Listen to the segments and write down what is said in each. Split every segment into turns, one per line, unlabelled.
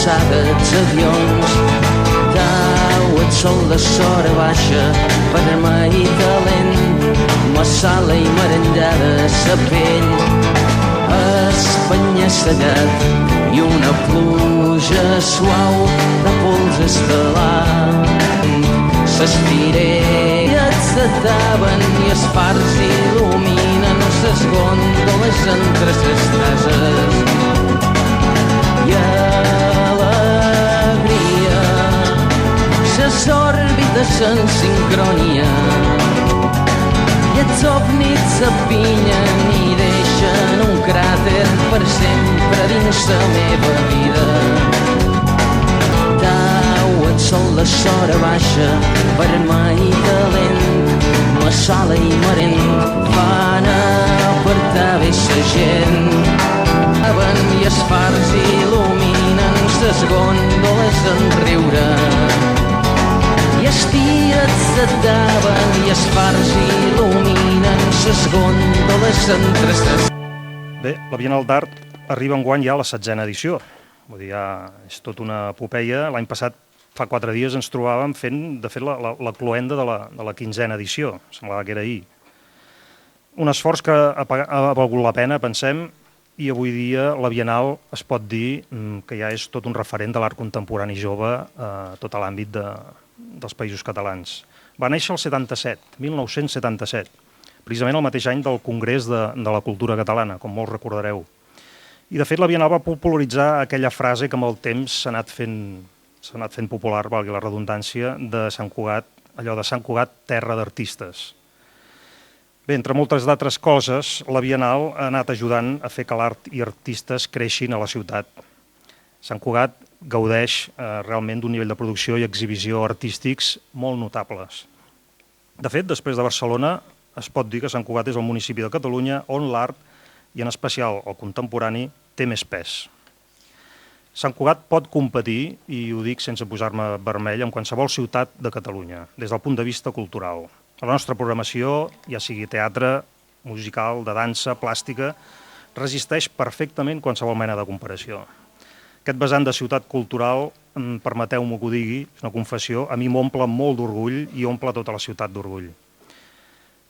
calçades, avions, tauet sol de sora baixa, vermell i talent, massala i merengada, sa pell, espanya sellat i una pluja suau de pols estel·lar. Ses firetes de taven i els fars il·luminen ses gòndoles entre ses cases. I alegria, ses òrbites en sincronia, i els ovnis s'apinyen i deixen un cràter per sempre dins la meva vida. El sol de sora baixa, vermell i talent, massala i marent, fan apartar bé sa gent. I els fars il·luminen ses gòndoles en riure, i els tiets s'ataven i els fars il·luminen ses gòndoles entre ses...
Bé, la Bienal d'Art arriba enguany ja a la 16a edició. Vull dir, ja és tot una epopeia. L'any passat, fa 4 dies, ens trobàvem fent, de fet, la cloenda de la 15a edició. Semblava que era ahir. Un esforç que ha valgut la pena, pensem, i avui dia la Bienal es pot dir que ja és tot un referent de l'art contemporani jove a tot l'àmbit dels països catalans. Va néixer el 77, 1977, precisament el mateix any del Congrés de la Cultura Catalana, com molts recordareu. I, de fet, la Bienal va popularitzar aquella frase que amb el temps s'ha anat fent popular, valgui la redundància, de Sant Cugat, allò de Sant Cugat, terra d'artistes. Bé, entre moltes d'altres coses, la Bienal ha anat ajudant a fer que l'art i artistes creixin a la ciutat. Sant Cugat gaudeix realment d'un nivell de producció i exhibició artístics molt notables. De fet, després de Barcelona, es pot dir que Sant Cugat és el municipi de Catalunya on l'art, i en especial el contemporani, té més pes. Sant Cugat pot competir, i ho dic sense posar-me vermell, amb qualsevol ciutat de Catalunya, des del punt de vista cultural. La nostra programació, ja sigui teatre, musical, de dansa, plàstica, resisteix perfectament qualsevol mena de comparació. Aquest vessant de ciutat cultural, permeteu-m'ho que ho digui, és una confessió, a mi m'omple molt d'orgull i omple tota la ciutat d'orgull.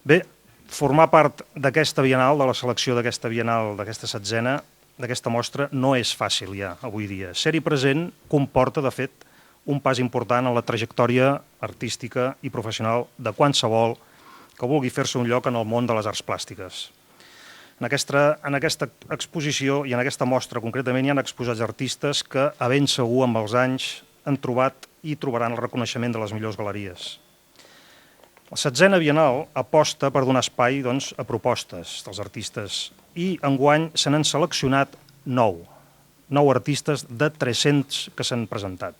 Bé, formar part d'aquesta Bienal, de la selecció d'aquesta Bienal, d'aquesta 16a, d'aquesta mostra, no és fàcil ja, avui dia. Ser-hi present comporta, de fet, un pas important en la trajectòria artística i professional de qualsevol que vulgui fer-se un lloc en el món de les arts plàstiques. En aquesta exposició i en aquesta mostra, concretament, hi ha exposats artistes que, a ben segur, amb els anys, han trobat i trobaran el reconeixement de les millors galeries. La 16a Bienal aposta per donar espai a propostes dels artistes i enguany se n'han seleccionat 9 artistes de 300 que s'han presentat.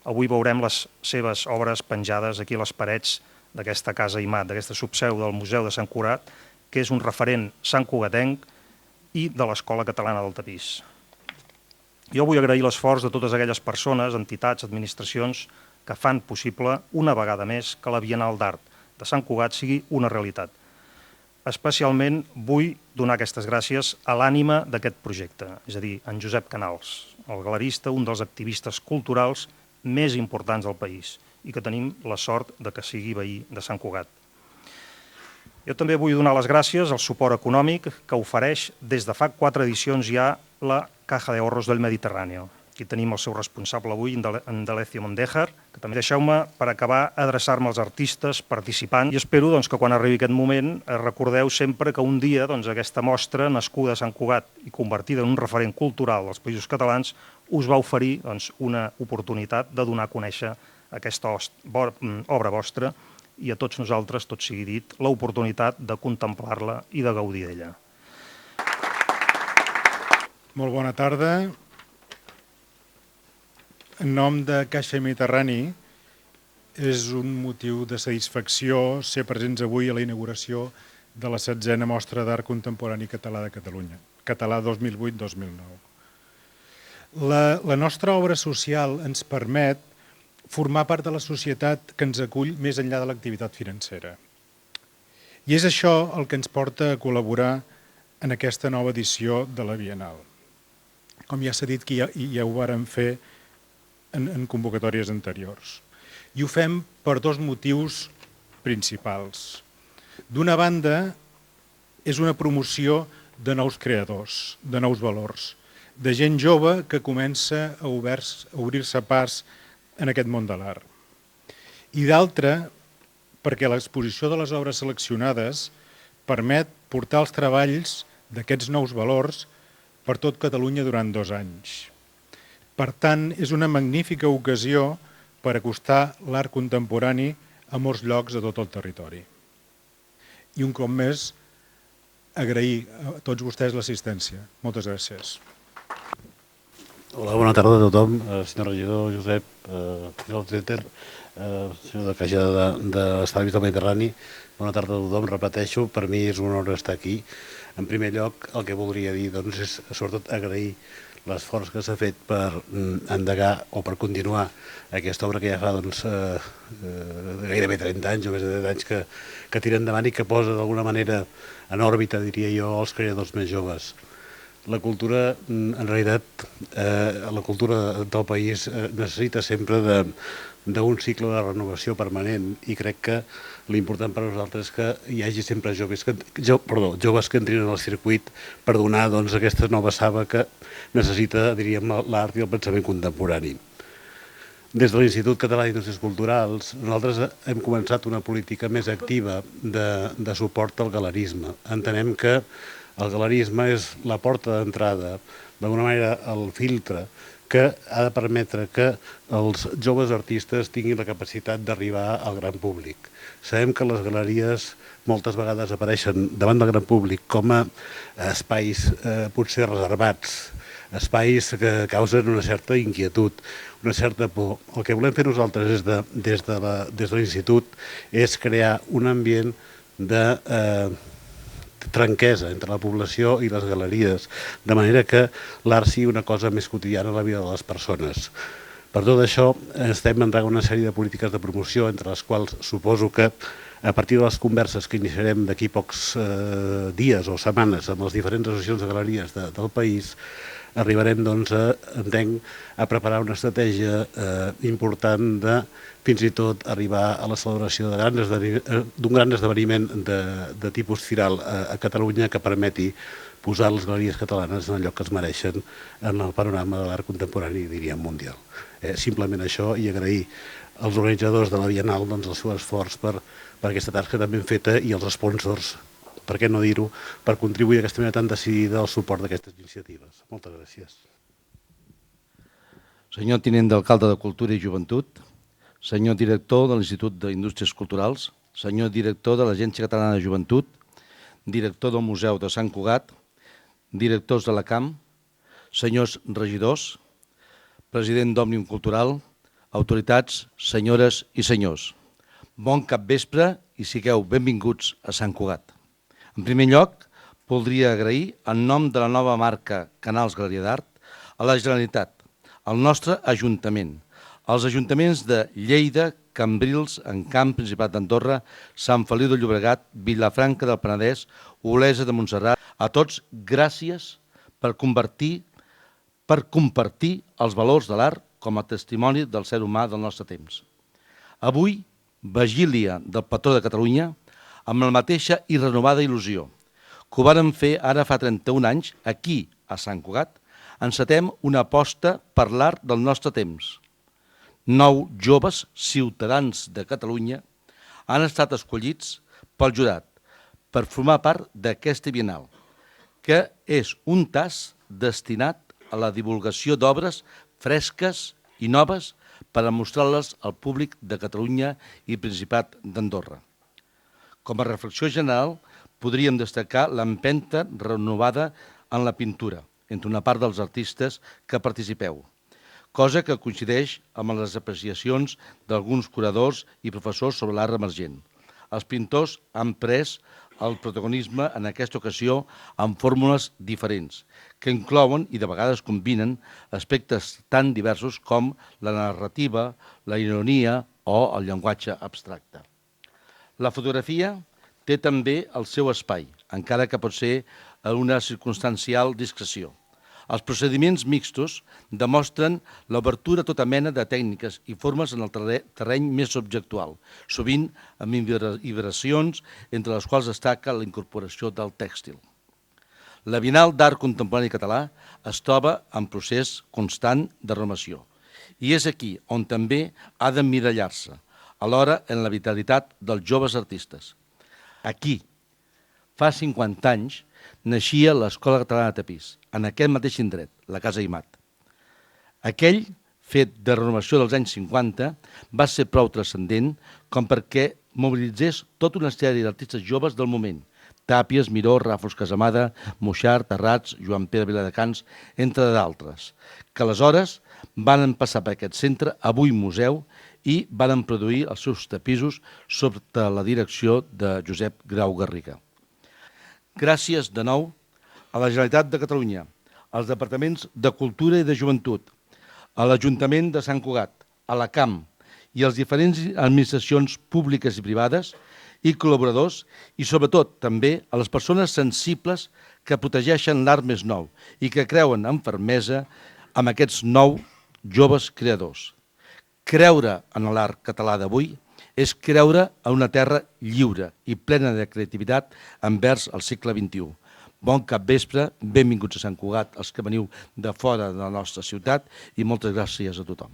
Avui veurem les seves obres penjades aquí a les parets d'aquesta casa imat, d'aquesta subseu del Museu de Sant Cugat, que és un referent santcugatenc i de l'Escola Catalana del Tapís. Jo vull agrair l'esforç de totes aquelles persones, entitats, administracions, que fan possible, una vegada més, que la Bienal d'Art de Sant Cugat sigui una realitat. Especialment vull donar aquestes gràcies a l'ànima d'aquest projecte, és a dir, en Josep Canals, el galerista, un dels activistes culturals més importants del país i que tenim la sort de que sigui veí de Sant Cugat. Jo també vull donar les gràcies al suport econòmic que ofereix des de fa 4 edicions ja la Caja de Ahorros del Mediterráneo. Aquí tenim el seu responsable avui, en Delecio Mondejar, que també deixeu-me, per acabar, adreçar-me als artistes participants i espero que quan arribi aquest moment recordeu sempre que un dia aquesta mostra, nascuda a Sant Cugat i convertida en un referent cultural dels països catalans, us va oferir una oportunitat de donar a conèixer aquesta obra vostra i a tots nosaltres, tot sigui dit, l'oportunitat de contemplar-la i de gaudir d'ella.
Molt bona tarda. En nom de Caixa Mediterrani, és un motiu de satisfacció ser presents avui a la inauguració de la 16a Mostra d'Art Contemporani Català de Catalunya, Català 2008-2009. La nostra obra social ens permet formar part de la societat que ens acull més enllà de l'activitat financera. I és això el que ens porta a col·laborar en aquesta nova edició de la Bienal. com ja s'ha dit que ja ho vàrem fer en convocatòries anteriors. I ho fem per dos motius principals. D'una banda, és una promoció de nous creadors, de nous valors, de gent jove que comença a obrir-se pas en aquest món de l'art. I d'altra, perquè l'exposició de les obres seleccionades permet portar els treballs d'aquests nous valors per tot Catalunya durant 2 anys. Per tant, és una magnífica ocasió per acostar l'art contemporani a molts llocs de tot el territori. I un cop més, agrair a tots vostès l'assistència. Moltes gràcies.
Hola, bona tarda a tothom. Senyor regidor Josep, senyor Alcenter, senyor de Caixa d'Estalvis del Mediterrani, bona tarda a tothom. Repeteixo, per mi és un honor estar aquí. En primer lloc, el que voldria dir és sobretot agrair l'esforç que s'ha fet per endegar o per continuar aquesta obra que ja fa gairebé 30 anys o més de 30 anys que tira endavant i que posa d'alguna manera en òrbita, diria jo, els creadors més joves. La cultura, en realitat, la cultura del país necessita sempre d'un cicle de renovació permanent i crec que l'important per a nosaltres és que hi hagi sempre joves que entrin en el circuit per donar aquesta nova saba que necessita, diríem, l'art i el pensament contemporani. Des de l'Institut Català d'Indústries Culturals, nosaltres hem començat una política més activa de suport al galerisme. Entenem que el galerisme és la porta d'entrada, d'alguna manera el filtre, que ha de permetre que els joves artistes tinguin la capacitat d'arribar al gran públic. Sabem que les galeries moltes vegades apareixen davant del gran públic com a espais potser reservats, espais que causen una certa inquietud, una certa por. El que volem fer nosaltres des de l'Institut és crear un ambient de franquesa entre la població i les galeries, de manera que l'art sigui una cosa més quotidiana a la vida de les persones. Per tot això, estem endegant una sèrie de polítiques de promoció, entre les quals suposo que a partir de les converses que iniciarem d'aquí pocs dies o setmanes amb les diferents associacions de galeries del país, arribarem, entenc, a preparar una estratègia important de fins i tot arribar a la celebració d'un gran esdeveniment de tipus firal a Catalunya que permeti posar les galeries catalanes en el lloc que es mereixen en el panorama de l'art contemporani, diríem, mundial. Simplement això, i agrair als organitzadors de la Bienal el seu esforç per aquesta tasca tan ben feta i als sponsors, per què no dir-ho, per contribuir d'aquesta manera tan decidida al suport d'aquestes iniciatives. Moltes gràcies.
Senyor tinent d'alcalde de Cultura i Joventut, senyor director de l'Institut d'Indústries Culturals, senyor director de l'Agència Catalana de Joventut, director del Museu de Sant Cugat, directors de la CAM, senyors regidors, president d'Òmnium Cultural, autoritats, senyores i senyors. Bon capvespre i sigueu benvinguts a Sant Cugat. En primer lloc, voldria agrair, en nom de la nova marca Canals Galeria d'Art, a la Generalitat, al nostre Ajuntament, als ajuntaments de Lleida, Cambrils, Encamp, Principat d'Andorra, Sant Feliu de Llobregat, Vilafranca del Penedès, Olesa de Montserrat. A tots, gràcies per compartir els valors de l'art com a testimoni del ser humà del nostre temps. Avui, vigília del patró de Catalunya, amb la mateixa i renovada il·lusió que ho vàrem fer ara fa 31 anys, aquí, a Sant Cugat, encetem una aposta per l'art del nostre temps. 9 joves ciutadans de Catalunya han estat escollits pel jurat per formar part d'aquesta Bienal, que és un tas destinat a la divulgació d'obres fresques i noves per a mostrar-les al públic de Catalunya i Principat d'Andorra. Com a reflexió general, podríem destacar l'empenta renovada en la pintura entre una part dels artistes que participeu, cosa que coincideix amb les apreciacions d'alguns curadors i professors sobre l'art emergent. Els pintors han pres el protagonisme en aquesta ocasió amb fórmules diferents, que inclouen i de vegades combinen aspectes tan diversos com la narrativa, la ironia o el llenguatge abstracte. La fotografia té també el seu espai, encara que pot ser a una circumstancial discreció. Els procediments mixtos demostren l'obertura a tota mena de tècniques i formes en el terreny més objectual, sovint amb vibracions entre les quals destaca la incorporació del tèxtil. La Bienal d'Art Contemporani Català es troba en procés constant de renovació i és aquí on també ha d'emmirallar-se, alhora en la vitalitat dels joves artistes. Aquí, fa 50 anys, naixia l'Escola Catalana de Tapís, en aquest mateix indret, la Casa Imat. Aquell fet de renovació dels anys 50 va ser prou transcendent com perquè mobilitzés tota una sèrie d'artistes joves del moment, Tàpies, Miró, Ràfols Casamada, Moixart, Terrats, Joan Pere Viladecans, entre d'altres, que aleshores van passar per aquest centre, avui museu, i van produir els seus tapissos sota la direcció de Josep Grau Garriga. Gràcies de nou a la Generalitat de Catalunya, als Departaments de Cultura i de Joventut, a l'Ajuntament de Sant Cugat, a la CAM i a les diferents administracions públiques i privades i col·laboradors i sobretot també a les persones sensibles que protegeixen l'art més nou i que creuen amb fermesa amb aquests nous joves creadors. Creure en l'art català d'avui és creure en una terra lliure i plena de creativitat envers el segle XXI. Bon capvespre, benvinguts a Sant Cugat, els que veniu de fora de la nostra ciutat, i moltes gràcies a tothom.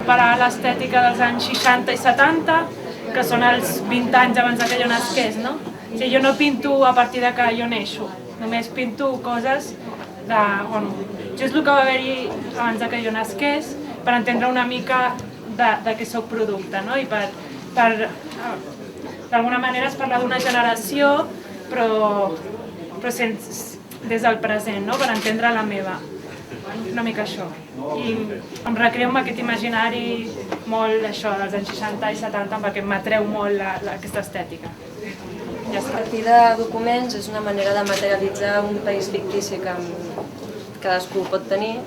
Per a l'estètica dels anys 60 i 70, que són els 20 anys abans que jo nasqués, no? O sigui, jo no pinto a partir de que jo neixo, només pinto coses de, bueno, just el que va haver-hi abans que jo nasqués, per entendre una mica de què soc producte, no? I d'alguna manera es parla d'una generació, però des del present, no? Per entendre la meva. Una mica això. I em recreo amb aquest imaginari molt això dels anys 60 i 70 perquè m'atreu molt aquesta estètica. Ja
A partir de documents és una manera de materialitzar un país fictici que cadascú pot tenir.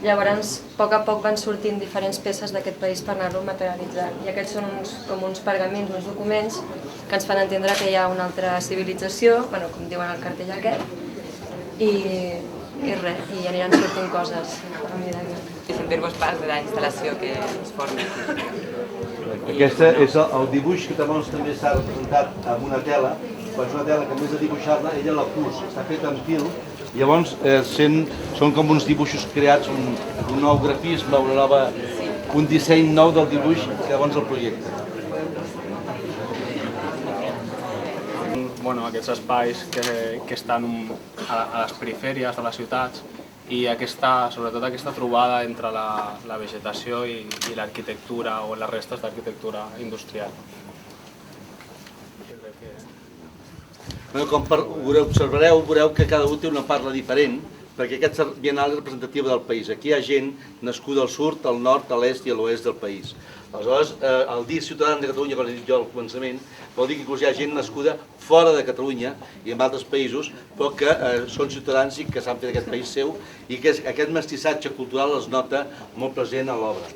Llavors, a poc van sortint diferents peces d'aquest país per anar-lo materialitzant. I aquests són com uns pergamins, uns documents que ens fan entendre que hi ha una altra civilització, bueno, com diuen al cartell aquest, i res, i aniran sortint coses a mesura que...
I sentir-vos part de la instal·lació que es forma.
Aquest és el dibuix que també s'ha representat amb una tela, però és una tela que en vez de dibuixar-la, ella la cus, està feta en fil, llavors són com uns dibuixos creats, un nou grafisme, un disseny nou del dibuix que llavors el projecta.
Aquests espais que estan a les perifèries de les ciutats i sobretot aquesta trobada entre la vegetació i l'arquitectura o les restes d'arquitectura industrial.
Com observareu, veureu que cada un té una parla diferent, perquè aquesta bienal és representativa del país. Aquí hi ha gent nascuda al sud, al nord, a l'est i a l'oest del país. Aleshores, el dir Ciutadans de Catalunya, com he dit jo al començament, vol dir que inclús hi ha gent nascuda fora de Catalunya i en altres països, però que són ciutadans i que s'han fet aquest país seu i que aquest mestissatge cultural es nota molt present a l'obra.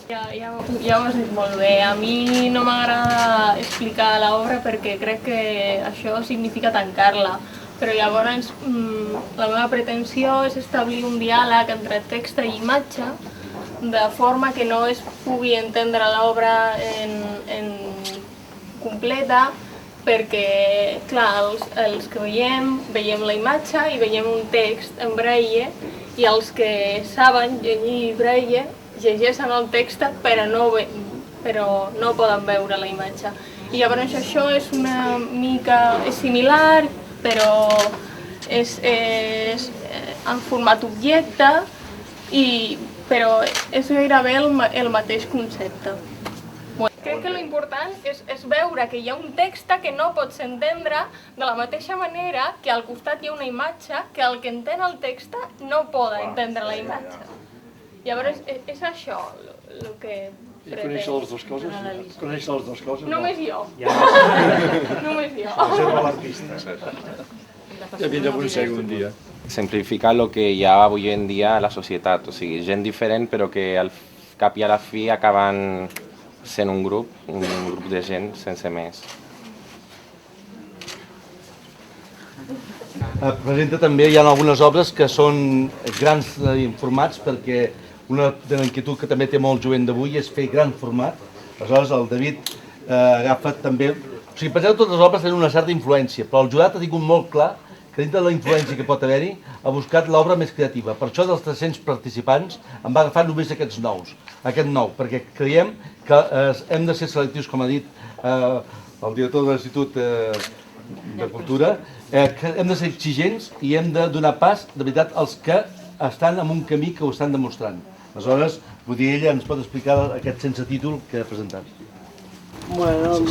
Ja ho has dit molt bé. A mi no m'agrada explicar l'obra perquè crec que això significa tancar-la. Però llavors la meva pretensió és establir un diàleg entre text i imatge de forma que no es pugui entendre l'obra en completa perquè, clar, els que veiem la imatge i veiem un text en braille i els que saben llegir braille llegeixen el text però no poden veure la imatge. I llavors això és una mica similar, però és en format objecte, però és gairebé el mateix concepte. Crec que l'important és veure que hi ha un text que no pots entendre de la mateixa manera que al costat hi ha una imatge que el que entén el text no pot entendre la imatge. Llavors és això el que pretén.
I conèixer les dues coses? Conèixer les dues coses?
Només jo. Només jo.
Reserva l'artista. Ja vindrà un segon dia.
Simplificar el que hi ha avui en dia a la societat, o sigui, gent diferent però que al cap i a la fi acaben sent un grup de gent sense més.
presenta també, hi ha algunes obres que són grans formats, perquè una de l'inquietud que també té molt jovent d'avui és fer gran format. Aleshores el David agafa també... O sigui, penseu que totes les obres tenen una certa influència, però el jurat ha tingut molt clar que dintre de la influència que pot haver-hi ha buscat l'obra més creativa. Per això dels 300 participants en va agafar només aquests nous, aquest nou, perquè creiem que hem de ser selectius, com ha dit el director de l'Institut de Cultura, que hem de ser exigents i hem de donar pas, de veritat, als que estan en un camí que ho estan demostrant. Aleshores, vull dir, ella ens pot explicar aquest sense títol que ha presentat.
Bueno,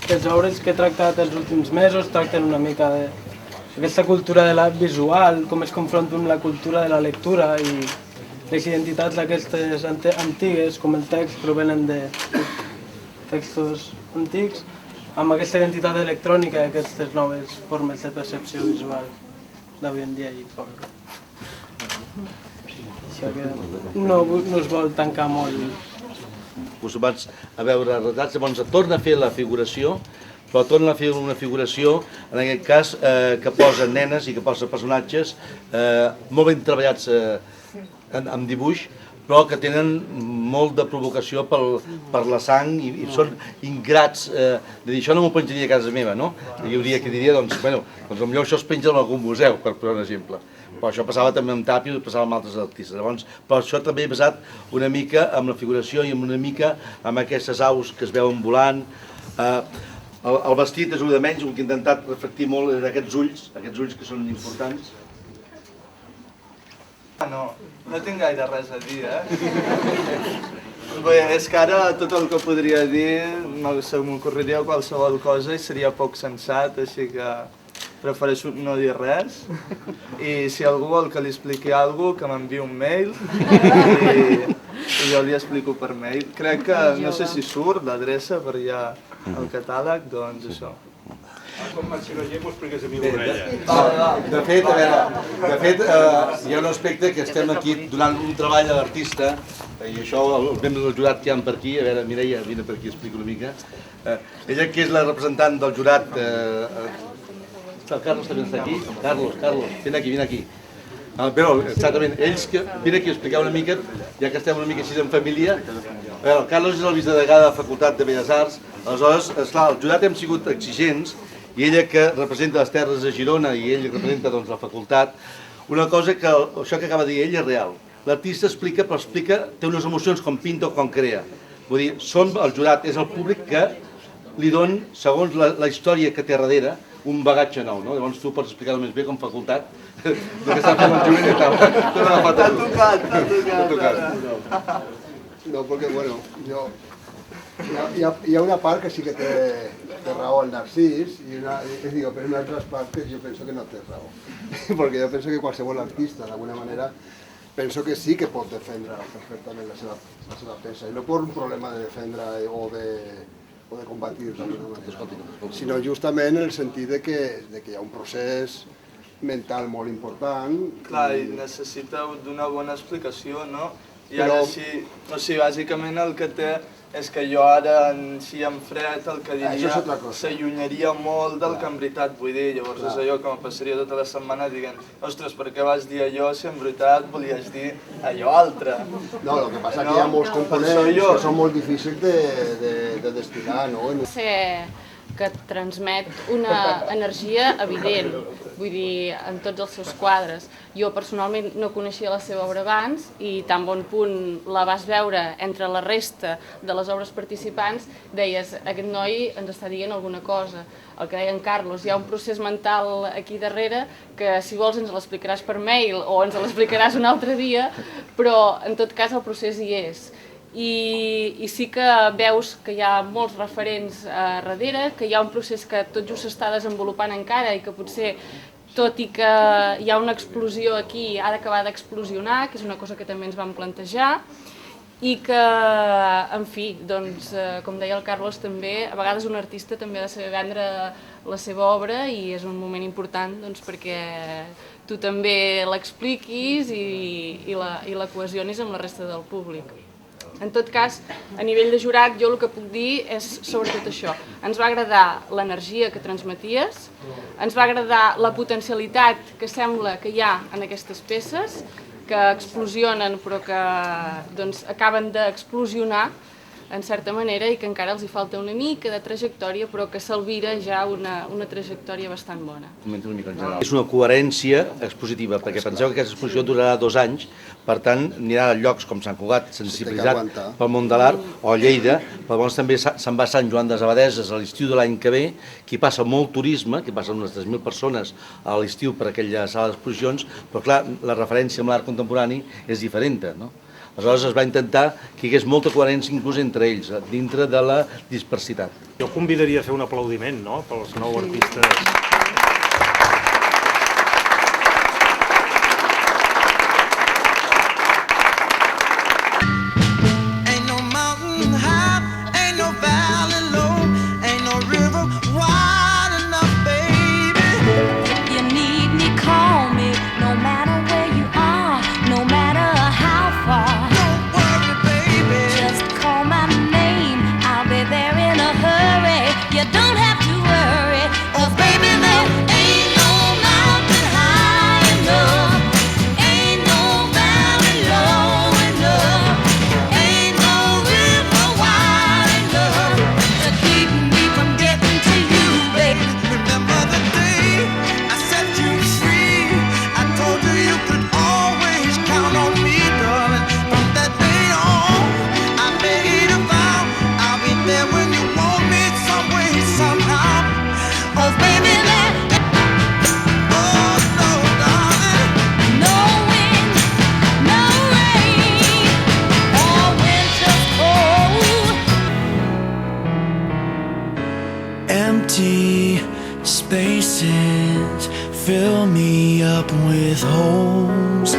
les obres que he tractat els últims mesos tracten una mica d'aquesta cultura de l'art visual, com es confronta amb la cultura de la lectura i les identitats aquestes antigues, com el text, provenen de textos antics, amb aquesta identitat electrònica i aquestes noves formes de percepció visual d'avui en dia. Això que no es vol tancar molt
acostumats a veure retrats, llavors torna a fer la figuració, però torna a fer una figuració, en aquest cas, que posa nenes i que posa personatges molt ben treballats amb dibuix, però que tenen molt de provocació per la sang i són ingrats. De dir, això no m'ho penjaria a casa meva, no? Hi hauria qui diria, doncs, bueno, potser això es penja en algun museu, per posar un exemple. Però això passava també amb Tàpio i passava amb altres artistes. Llavors, però això també he basat una mica amb la figuració i una mica amb aquestes aus que es veuen volant. El vestit és un de menys, el que he intentat reflectir molt en aquests ulls que són importants.
No tinc gaire res a dir, Bé, és que ara tot el que podria dir se m'ocorreria qualsevol cosa i seria poc sensat, així que prefereixo no dir res. I si algú vol que li expliqui alguna cosa, que m'enviï un mail i jo li explico per mail. Crec que, no sé si surt l'adreça per allà al catàleg, doncs això.
Com Marcelloller m'ho expliques a mi l'orella.
De fet, hi ha un aspecte que estem aquí donant un treball a l'artista, i això els membres del jurat que hi ha per aquí, a veure, Mireia, vine per aquí, explico una mica. Ella, que és la representant del jurat, el Carlos també està aquí. Carlos, vine aquí. Però, exactament, ells que... Vine aquí a explicar una mica, ja que estem una mica així en família. El Carlos és el vicedegà de la Facultat de Belles Arts, aleshores, esclar, el jurat hem sigut exigents, i ella que representa les terres de Girona i ell representa la facultat, una cosa que això que acaba de dir ell és real. L'artista explica, però explica, té unes emocions com pinta o com crea. Vull dir, el jurat és el públic que li don, segons la història que té darrere, un bagatge nou, no? Llavors tu pots explicar-ho més bé com facultat, el que està fent el jovent i tal.
T'ha tocat.
No, porque bueno, hi ha una part que sí que té raó el Narcís, pero en otras partes yo pienso que no té raó. Porque yo pienso que qualsevol artista, d'alguna manera, penso que sí que pot defendre perfectament la seva peça, i no per un problema de defendre o de combatir d'alguna manera, sinó justament en el sentit de que hi ha un procés mental molt important.
Clar, i necessita d'una bona explicació, no? I ara sí, o sigui, bàsicament el que té és que jo ara, si en fred, el que diria s'allunyaria molt del que en veritat vull dir. Llavors és allò que em passaria tota la setmana dient ostres, per què vas dir allò si en veritat volies dir allò altre?
No, el que passa que hi ha molts components que són molt difícils de destilar, no?
Que transmet una energia evident, vull dir, en tots els seus quadres. Jo personalment no coneixia la seva obra abans i tan bon punt la vas veure entre la resta de les obres participants, deies, aquest noi ens està dient alguna cosa. El que deia en Carlos, hi ha un procés mental aquí darrere que si vols ens l'explicaràs per mail o ens l'explicaràs un altre dia, però en tot cas el procés hi és. I sí que veus que hi ha molts referents darrere, que hi ha un procés que tot just s'està desenvolupant encara i que potser, tot i que hi ha una explosió aquí, ha d'acabar d'explosionar, que és una cosa que també ens vam plantejar, i que, en fi, doncs, com deia el Carlos també, a vegades un artista també ha de saber vendre la seva obra i és un moment important perquè tu també l'expliquis i la cohesionis amb la resta del públic. En tot cas, a nivell de jurat, jo el que puc dir és sobretot això. Ens va agradar l'energia que transmeties, ens va agradar la potencialitat que sembla que hi ha en aquestes peces, que explosionen però que acaben d'explosionar en certa manera i que encara els hi falta una mica de trajectòria però que s'alvira ja una trajectòria bastant bona.
És una coherència expositiva, perquè penseu que aquesta exposició durarà 2 anys, per tant anirà a llocs com Sant Cugat, sensibilitzat pel món de l'art, o Lleida, però llavors també se'n va a Sant Joan de les Abadeses a l'estiu de l'any que ve, que hi passa molt turisme, que hi passen unes 3.000 persones a l'estiu per aquella sala d'exposicions, però clar, la referència amb l'art contemporani és diferent, no? Aleshores es va intentar que hi hagués molta coherència inclús entre ells, dintre de la dispersitat.
Jo convidaria a fer un aplaudiment, no?, pels 9 artistes.
Empty spaces fill me up with holes,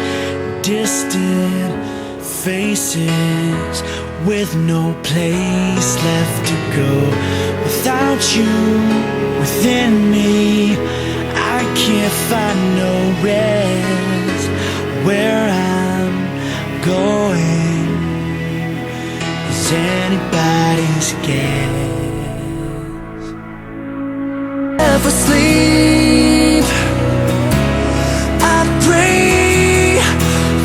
distant faces with no place left to go. Without you within me, I can't find no rest. Where I'm going, is anybody's guess? Never sleep, I pray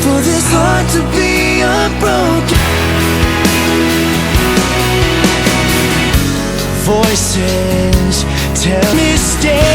for this heart to be unbroken. Voices tell me stay.